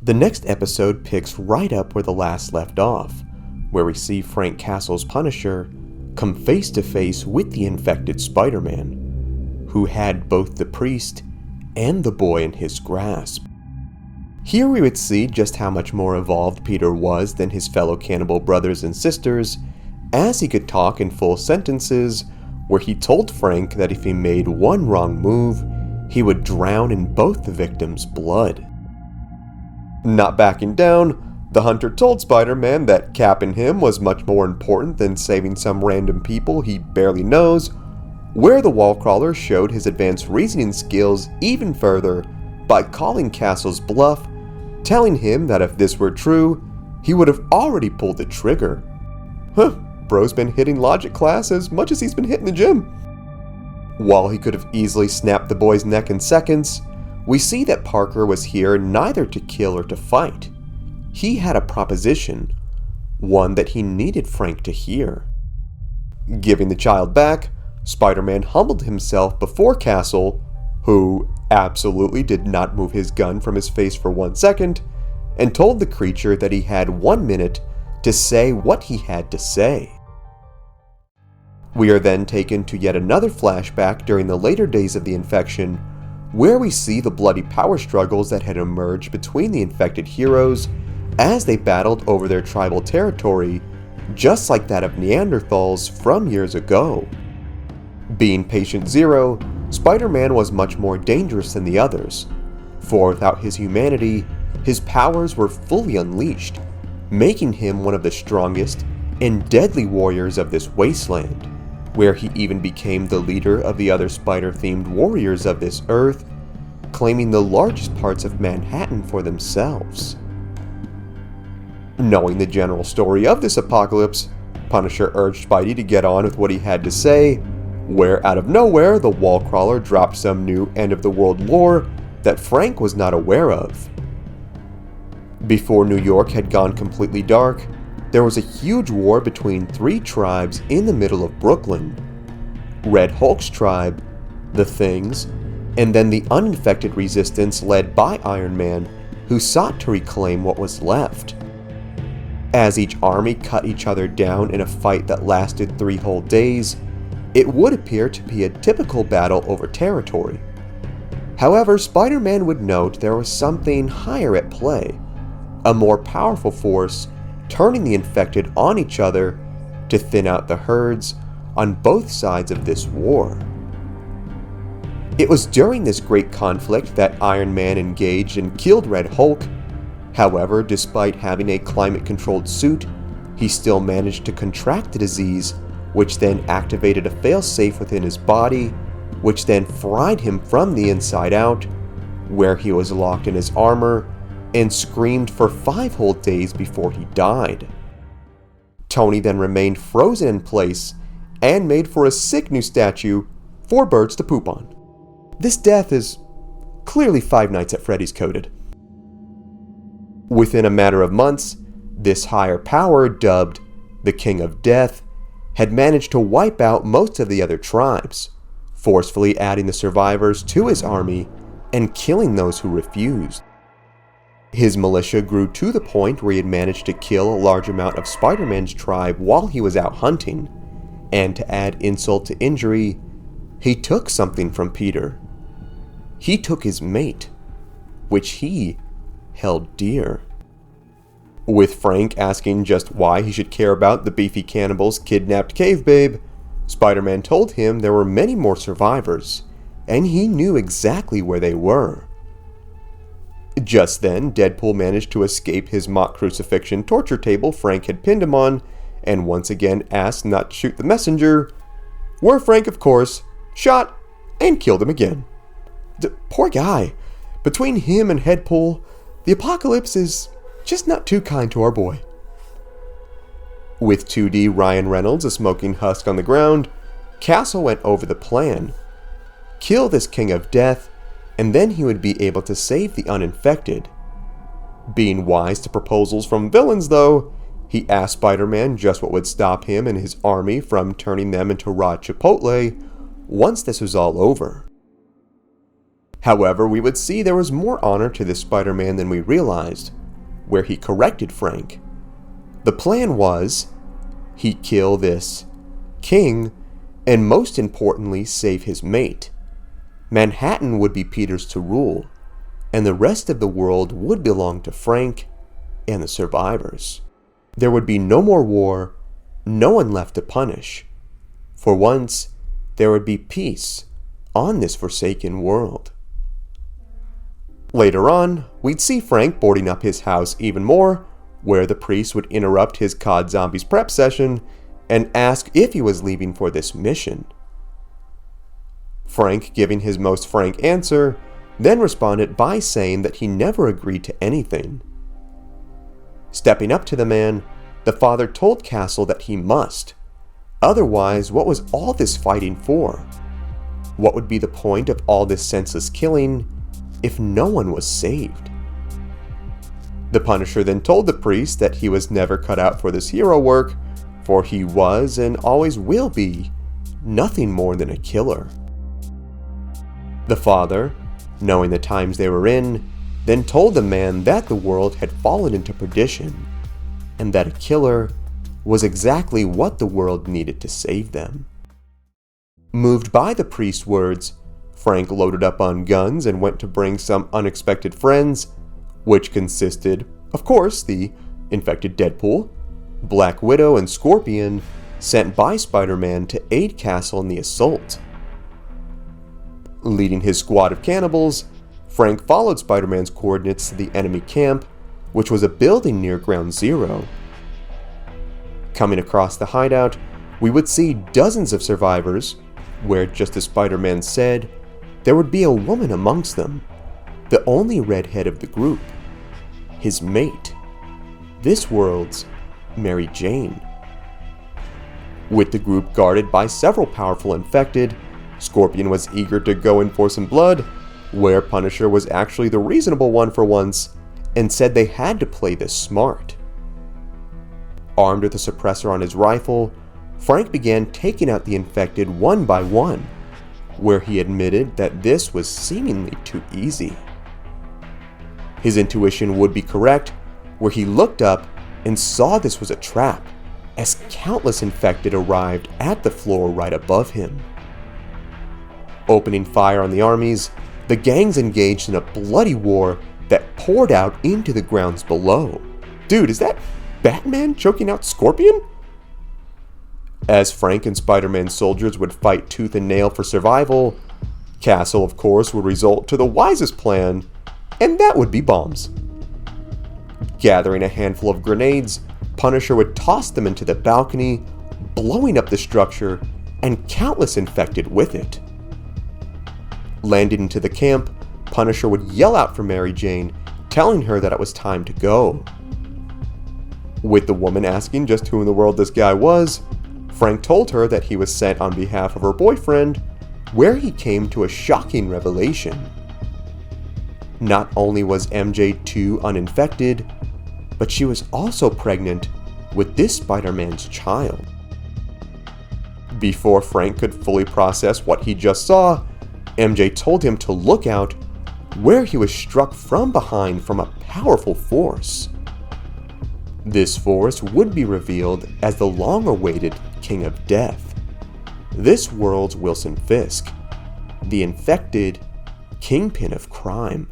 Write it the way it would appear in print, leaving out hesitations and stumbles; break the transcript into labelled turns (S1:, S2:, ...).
S1: The next episode picks right up where the last left off, where we see Frank Castle's Punisher come face to face with the infected Spider-Man, who had both the priest and the boy in his grasp. Here we would see just how much more evolved Peter was than his fellow cannibal brothers and sisters, as he could talk in full sentences, where he told Frank that if he made one wrong move, he would drown in both the victims' blood. Not backing down, the hunter told Spider-Man that capping him was much more important than saving some random people he barely knows, where the wall crawler showed his advanced reasoning skills even further by calling Castle's bluff, telling him that if this were true, he would have already pulled the trigger. Bro's been hitting logic class as much as he's been hitting the gym. While he could have easily snapped the boy's neck in seconds, we see that Parker was here neither to kill or to fight. He had a proposition, one that he needed Frank to hear. Giving the child back, Spider-Man humbled himself before Castle, who absolutely did not move his gun from his face for 1 second, and told the creature that he had 1 minute to say what he had to say. We are then taken to yet another flashback during the later days of the infection, where we see the bloody power struggles that had emerged between the infected heroes as they battled over their tribal territory, just like that of Neanderthals from years ago. Being Patient Zero, Spider-Man was much more dangerous than the others, for without his humanity, his powers were fully unleashed, making him one of the strongest and deadly warriors of this wasteland, where he even became the leader of the other spider-themed warriors of this Earth, claiming the largest parts of Manhattan for themselves. Knowing the general story of this apocalypse, Punisher urged Spidey to get on with what he had to say, where out of nowhere the wall crawler dropped some new end-of-the-world lore that Frank was not aware of. Before New York had gone completely dark, there was a huge war between 3 tribes in the middle of Brooklyn. Red Hulk's tribe, the Things, and then the uninfected resistance led by Iron Man, who sought to reclaim what was left. As each army cut each other down in a fight that lasted 3 whole days, it would appear to be a typical battle over territory. However, Spider-Man would note there was something higher at play, a more powerful force turning the infected on each other to thin out the herds on both sides of this war. It was during this great conflict that Iron Man engaged and killed Red Hulk. However, despite having a climate-controlled suit, he still managed to contract the disease, which then activated a failsafe within his body, which then fried him from the inside out, where he was locked in his armor and screamed for 5 whole days before he died. Tony then remained frozen in place and made for a sick new statue for birds to poop on. This death is clearly Five Nights at Freddy's coded. Within a matter of months, this higher power, dubbed the King of Death, had managed to wipe out most of the other tribes, forcefully adding the survivors to his army and killing those who refused. His militia grew to the point where he had managed to kill a large amount of Spider-Man's tribe while he was out hunting, and to add insult to injury, he took something from Peter. He took his mate, which he held dear. With Frank asking just why he should care about the beefy cannibal's kidnapped cave babe, Spider-Man told him there were many more survivors, and he knew exactly where they were. Just then, Deadpool managed to escape his mock crucifixion torture table Frank had pinned him on, and once again asked not to shoot the messenger, where Frank, of course, shot and killed him again. Poor guy. Between him and Deadpool, the apocalypse is just not too kind to our boy. With 2D Ryan Reynolds a smoking husk on the ground, Castle went over the plan. Kill this King of Death, and then he would be able to save the uninfected. Being wise to proposals from villains, though, he asked Spider-Man just what would stop him and his army from turning them into raw chipotle once this was all over. However, we would see there was more honor to this Spider-Man than we realized, where he corrected Frank. The plan was, he'd kill this king, and most importantly, save his mate. Manhattan would be Peter's to rule, and the rest of the world would belong to Frank and the survivors. There would be no more war, no one left to punish. For once, there would be peace on this forsaken world. Later on, we'd see Frank boarding up his house even more, where the priest would interrupt his COD Zombies prep session and ask if he was leaving for this mission. Frank, giving his most frank answer, then responded by saying that he never agreed to anything. Stepping up to the man, the father told Castle that he must. Otherwise, what was all this fighting for? What would be the point of all this senseless killing if no one was saved? The Punisher then told the priest that he was never cut out for this hero work, for he was and always will be nothing more than a killer. The father, knowing the times they were in, then told the man that the world had fallen into perdition, and that a killer was exactly what the world needed to save them. Moved by the priest's words, Frank loaded up on guns and went to bring some unexpected friends, which consisted, of course, the infected Deadpool, Black Widow, and Scorpion, sent by Spider-Man to aid Castle in the assault. Leading his squad of cannibals, Frank followed Spider-Man's coordinates to the enemy camp, which was a building near Ground Zero. Coming across the hideout, we would see dozens of survivors, where, just as Spider-Man said, there would be a woman amongst them, the only redhead of the group, his mate, this world's Mary Jane. With the group guarded by several powerful infected, Scorpion was eager to go in for some blood, where Punisher was actually the reasonable one for once, and said they had to play this smart. Armed with a suppressor on his rifle, Frank began taking out the infected one by one, where he admitted that this was seemingly too easy. His intuition would be correct, where he looked up and saw this was a trap, as countless infected arrived at the floor right above him. Opening fire on the armies, the gangs engaged in a bloody war that poured out into the grounds below. Dude, is that Batman choking out Scorpion? As Frank and Spider-Man's soldiers would fight tooth and nail for survival, Castle, of course, would resort to the wisest plan, and that would be bombs. Gathering a handful of grenades, Punisher would toss them into the balcony, blowing up the structure, and countless infected with it. Landing into the camp, Punisher would yell out for Mary Jane, telling her that it was time to go. With the woman asking just who in the world this guy was, Frank told her that he was sent on behalf of her boyfriend, where he came to a shocking revelation. Not only was MJ too uninfected, but she was also pregnant with this Spider-Man's child. Before Frank could fully process what he just saw, MJ told him to look out, where he was struck from behind from a powerful force. This force would be revealed as the long-awaited King of Death, this world's Wilson Fisk, the infected kingpin of crime.